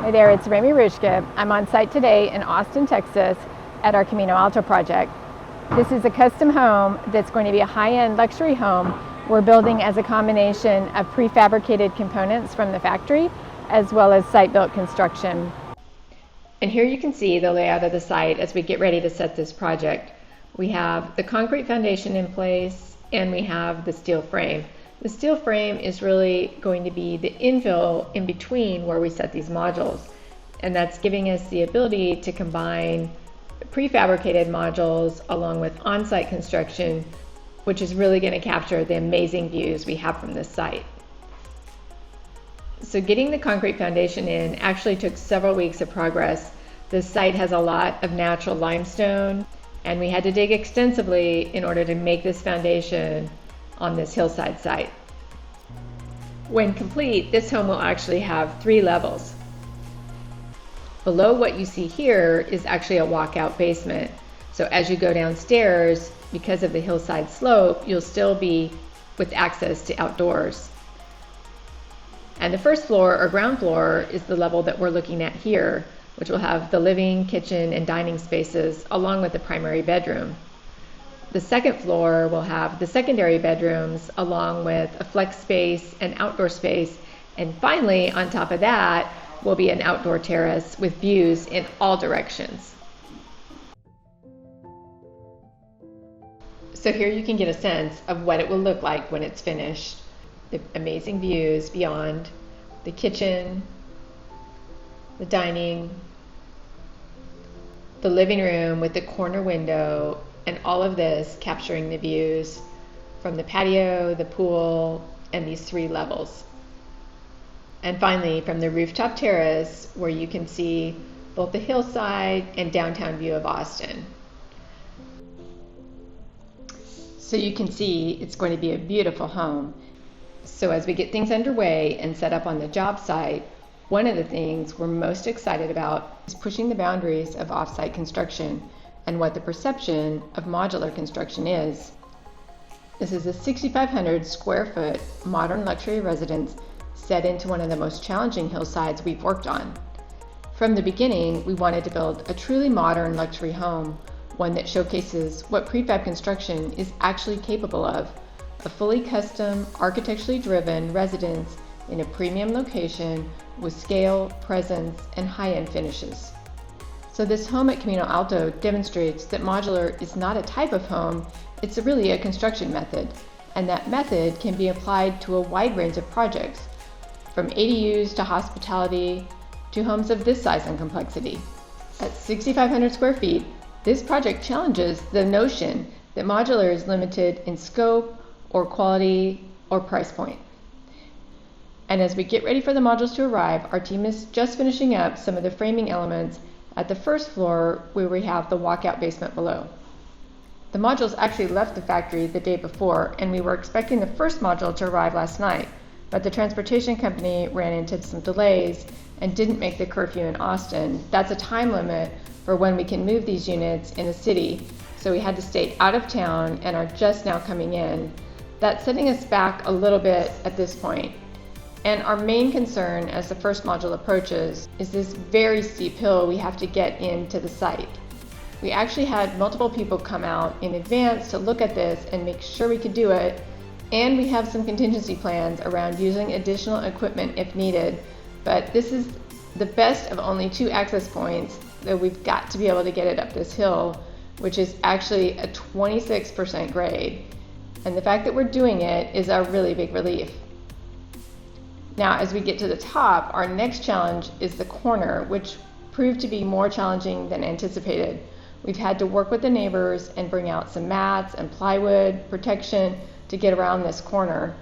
Hi there, it's Remy Rushka. I'm on site today in Austin, Texas at our Camino Alto project. This is a custom home that's going to be a high-end luxury home we're building as a combination of prefabricated components from the factory as well as site-built construction. And here you can see the layout of the site as we get ready to set this project. We have the concrete foundation in place and we have the steel frame. The steel frame is really going to be the infill in between where we set these modules, and that's giving us the ability to combine prefabricated modules along with on-site construction, which is really going to capture the amazing views we have from this site. So getting the concrete foundation in actually took several weeks of progress. This site has a lot of natural limestone, and we had to dig extensively in order to make this foundation on this hillside site. When complete, this home will actually have 3 levels. Below what you see here is actually a walkout basement. So as you go downstairs, because of the hillside slope, you'll still be with access to outdoors. And the first floor or ground floor is the level that we're looking at here, which will have the living, kitchen, and dining spaces along with the primary bedroom. The second floor will have the secondary bedrooms along with a flex space and outdoor space. And finally, on top of that, will be an outdoor terrace with views in all directions. So here you can get a sense of what it will look like when it's finished. The amazing views beyond the kitchen, the dining, the living room with the corner window, and all of this capturing the views from the patio, the pool, and these 3 levels. And finally, from the rooftop terrace, where you can see both the hillside and downtown view of Austin. So you can see it's going to be a beautiful home. So as we get things underway and set up on the job site, one of the things we're most excited about is pushing the boundaries of off-site construction and what the perception of modular construction is. This is a 6,500 square foot modern luxury residence set into one of the most challenging hillsides we've worked on. From the beginning, we wanted to build a truly modern luxury home, one that showcases what prefab construction is actually capable of, a fully custom, architecturally driven residence in a premium location with scale, presence, and high-end finishes. So this home at Camino Alto demonstrates that modular is not a type of home, it's really a construction method, and that method can be applied to a wide range of projects, from ADUs to hospitality to homes of this size and complexity. At 6,500 square feet, this project challenges the notion that modular is limited in scope or quality or price point. And as we get ready for the modules to arrive, our team is just finishing up some of the framing elements at the first floor where we have the walkout basement below. The modules actually left the factory the day before, and we were expecting the first module to arrive last night, but the transportation company ran into some delays and didn't make the curfew in Austin. That's a time limit for when we can move these units in a city, so we had to stay out of town and are just now coming in. That's setting us back a little bit at this point. And our main concern as the first module approaches is this very steep hill we have to get into the site. We actually had multiple people come out in advance to look at this and make sure we could do it, and we have some contingency plans around using additional equipment if needed, but this is the best of only 2 access points, that we've got to be able to get it up this hill, which is actually a 26% grade. And the fact that we're doing it is a really big relief. Now, as we get to the top, our next challenge is the corner, which proved to be more challenging than anticipated. We've had to work with the neighbors and bring out some mats and plywood protection to get around this corner.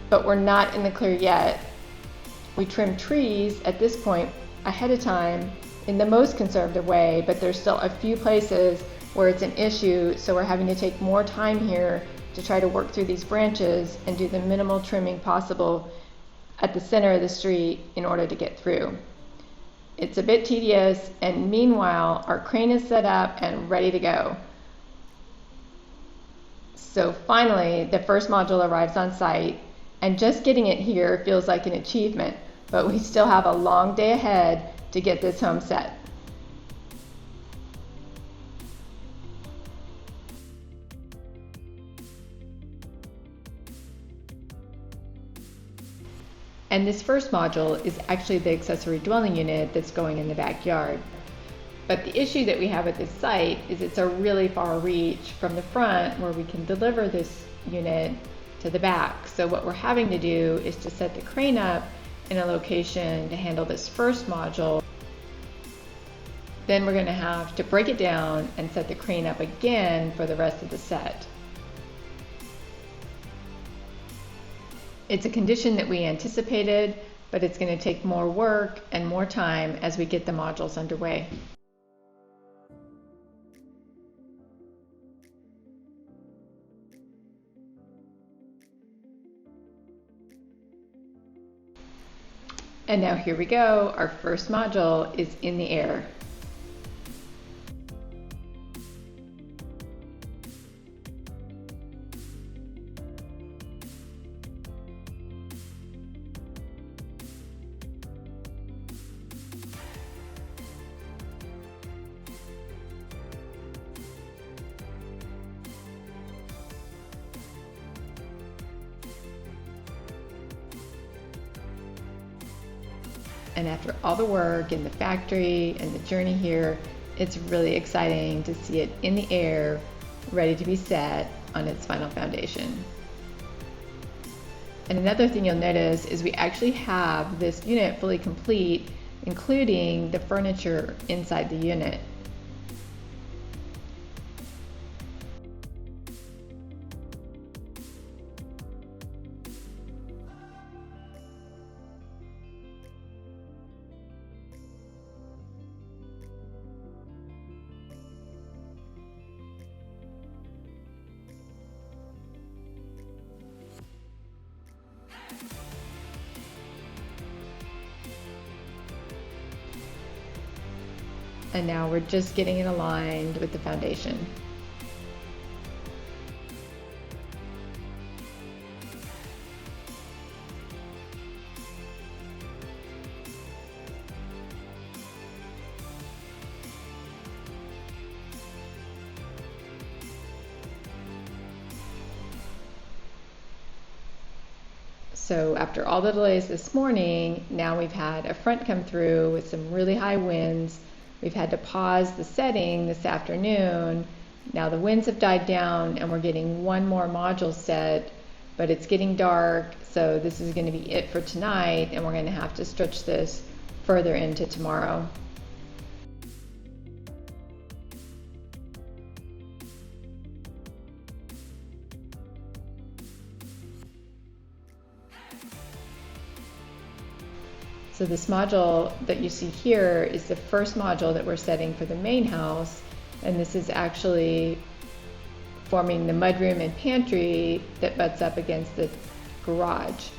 But we're not in the clear yet. We trimmed trees at this point ahead of time in the most conservative way, but there's still a few places where it's an issue, so we're having to take more time here to try to work through these branches and do the minimal trimming possible at the center of the street in order to get through. It's a bit tedious, and meanwhile, our crane is set up and ready to go. So finally, the first module arrives on site, and just getting it here feels like an achievement, but we still have a long day ahead to get this home set. And this first module is actually the accessory dwelling unit that's going in the backyard. But the issue that we have at this site is it's a really far reach from the front where we can deliver this unit to the back. So what we're having to do is to set the crane up in a location to handle this first module. Then we're going to have to break it down and set the crane up again for the rest of the set. It's a condition that we anticipated, but it's going to take more work and more time as we get the modules underway. And now here we go, our first module is in the air. And after all the work in the factory and the journey here, it's really exciting to see it in the air, ready to be set on its final foundation. And another thing you'll notice is we actually have this unit fully complete, including the furniture inside the unit. And now we're just getting it aligned with the foundation. So after all the delays this morning, now we've had a front come through with some really high winds. We've had to pause the setting this afternoon. Now the winds have died down and we're getting one more module set, but it's getting dark, so this is going to be it for tonight, and we're going to have to stretch this further into tomorrow. So this module that you see here is the first module that we're setting for the main house, and this is actually forming the mudroom and pantry that butts up against the garage.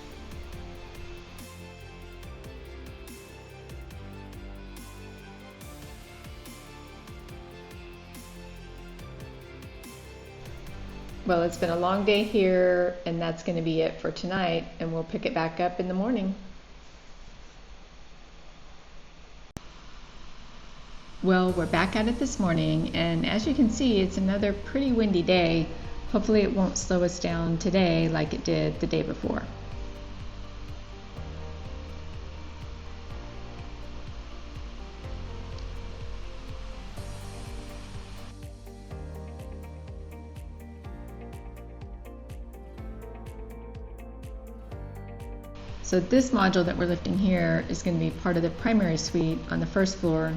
Well, it's been a long day here, and that's going to be it for tonight, and we'll pick it back up in the morning. Well, we're back at it this morning, and as you can see, it's another pretty windy day. Hopefully it won't slow us down today like it did the day before. So this module that we're lifting here is going to be part of the primary suite on the first floor.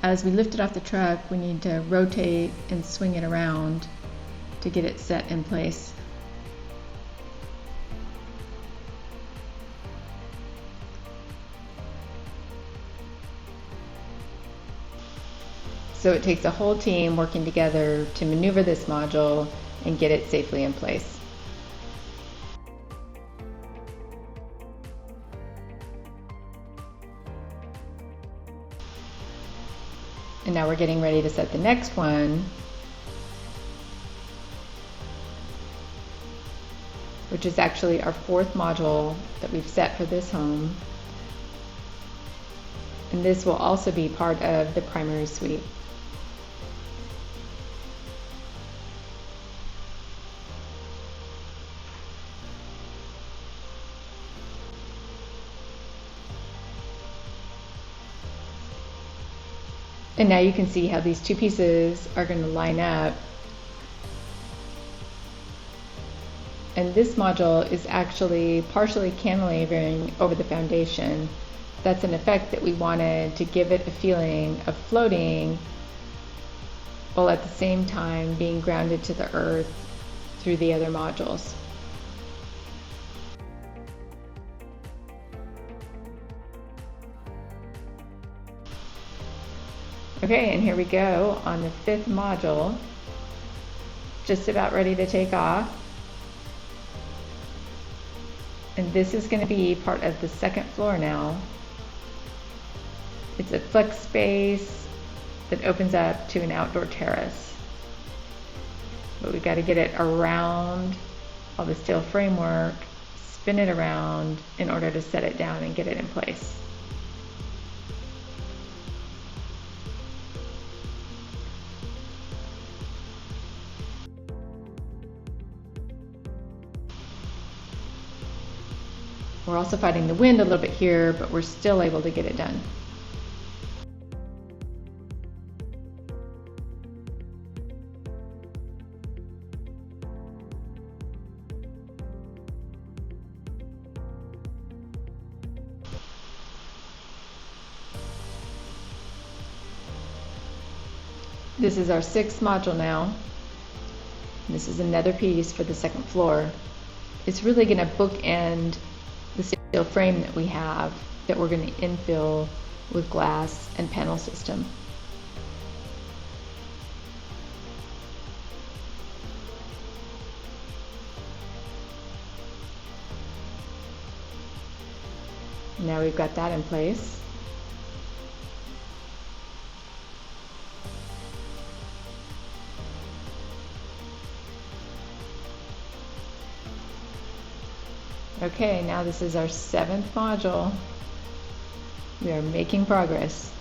As we lift it off the truck, we need to rotate and swing it around to get it set in place. So it takes a whole team working together to maneuver this module and get it safely in place. And now we're getting ready to set the next one, which is actually our 4th module that we've set for this home. And this will also be part of the primary suite. And now you can see how these 2 pieces are going to line up. And this module is actually partially cantilevering over the foundation. That's an effect that we wanted to give it a feeling of floating while at the same time being grounded to the earth through the other modules. Okay, and here we go on the 5th module, just about ready to take off. And this is going to be part of the 2nd floor now. It's a flex space that opens up to an outdoor terrace. But we've got to get it around all the steel framework, spin it around in order to set it down and get it in place. We're also fighting the wind a little bit here, but we're still able to get it done. This is our 6th module now. This is another piece for the 2nd floor. It's really going to bookend the steel frame that we have that we're going to infill with glass and panel system. Now we've got that in place. Okay, now this is our 7th module. We are making progress.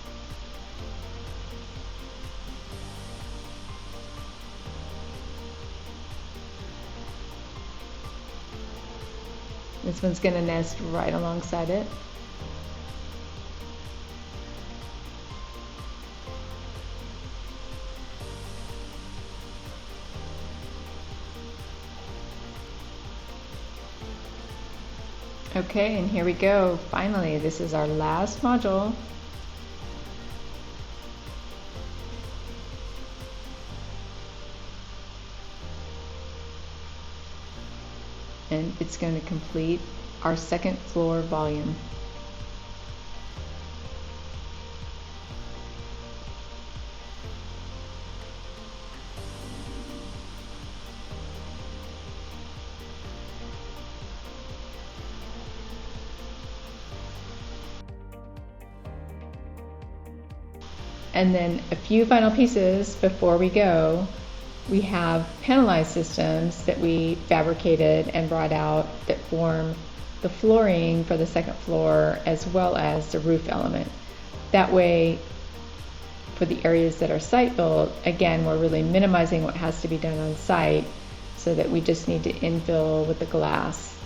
This one's going to nest right alongside it. Okay, and here we go. Finally, this is our last module. And it's going to complete our 2nd floor volume. And then a few final pieces before we go. We have panelized systems that we fabricated and brought out that form the flooring for the 2nd floor as well as the roof element. That way, for the areas that are site built, again, we're really minimizing what has to be done on site so that we just need to infill with the glass.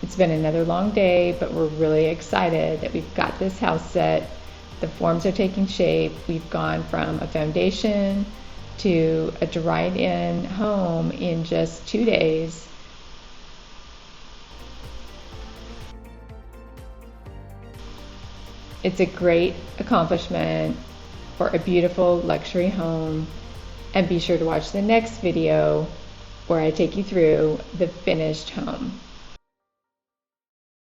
It's been another long day, but we're really excited that we've got this house set. The forms are taking shape. We've gone from a foundation to a dried-in home in just 2 days. It's a great accomplishment for a beautiful luxury home. And be sure to watch the next video where I take you through the finished home.